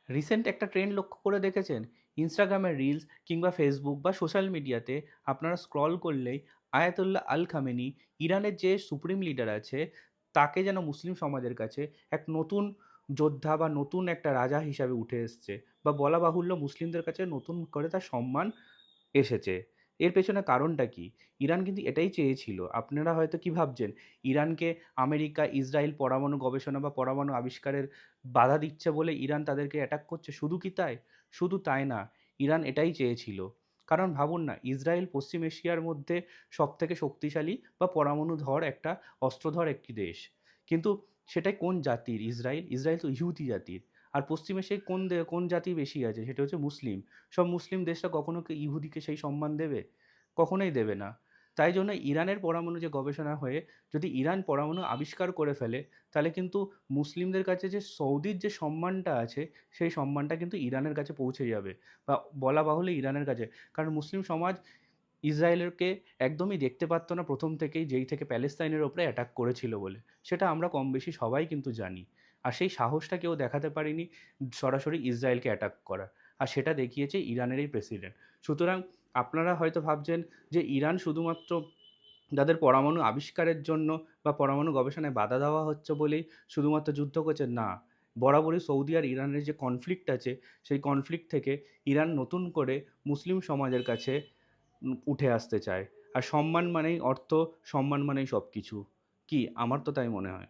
Recent একটা trend লক্ষ্য করে দেখেছেন? ইনস্টাগ্রামের রিলস কিংবা ফেসবুক বা সোশ্যাল মিডিয়াতে আপনারা স্ক্রল করলেই আয়াতুল্লাহ আল খামেনি, ইরানের যে সুপ্রিম লিডার আছে, তাকে যেন মুসলিম সমাজের কাছে এক নতুন যোদ্ধা বা নতুন একটা রাজা হিসাবে উঠে এসছে, বা বলা বাহুল্য মুসলিমদের কাছে নতুন করে তার সম্মান এসেছে। এর পেছনে কারণটা কি? ইরান কিন্তু এটাই চেয়েছিল। আপনারা হয়তো কি ভাবছেন? ইরানকে আমেরিকা, ইসরায়েল পরমাণু গবেষণা বা পরমাণু আবিষ্কারের বাধা দিচ্ছে বলে ইরান তাদেরকে অ্যাটাক করছে। শুধু কি তাই? শুধু তাই না। ইরান এটাই চেয়েছিল। কারণ ভাবুন না, ইসরায়েল পশ্চিম এশিয়ার মধ্যে সবথেকে শক্তিশালী বা পরমাণুধর একটা অস্ত্রধর একটি দেশ। কিন্তু সেটা কোন জাতির ইসরায়েল? ইসরায়েল তো ইহুদি জাতির। আর পশ্চিম এশিয়ায় কোন জাতি বেশি আছে? সেটা হচ্ছে মুসলিম। সব মুসলিম দেশরা কখনো কি ইহুদিকে সেই সম্মান দেবে? কখনোই দেবে না। তাই জন্য ইরানের পরমাণু যে গবেষণা হয়ে যদি ইরান পরমাণু আবিষ্কার করে ফেলে, তাহলে কিন্তু মুসলিমদের কাছে যে সৌদির যে সম্মানটা আছে, সেই সম্মানটা কিন্তু ইরানের কাছে পৌঁছে যাবে, বা বলা বাহুল্য ইরানের কাছে। কারণ মুসলিম সমাজ ইসরায়েলকে একদমই দেখতে পারত না প্রথম থেকেই, যেই থেকে প্যালেস্তাইনের ওপরে অ্যাটাক করেছিল বলে। সেটা আমরা কম বেশি সবাই কিন্তু জানি। আর সেই সাহসটা কেউ দেখাতে পারেনি সরাসরি ইসরায়েলকে অ্যাটাক করার। আর সেটা দেখিয়েছে ইরানের এই প্রেসিডেন্ট। সুতরাং আপনারা হয়তো ভাবছেন যে ইরান শুধুমাত্র যাদের পরমাণু আবিষ্কারের জন্য বা পরমাণু গবেষণায় বাধা দেওয়া হচ্ছে বলেই শুধুমাত্র যুদ্ধ করছে, না। বরাবরই সৌদি আর ইরানের যে কনফ্লিক্ট আছে, সেই কনফ্লিক্ট থেকে ইরান নতুন করে মুসলিম সমাজের কাছে উঠে আসতে চায়। আর সম্মান মানেই অর্থ, সম্মান মানেই সবকিছু। কি? আমার তো তাই মনে হয়।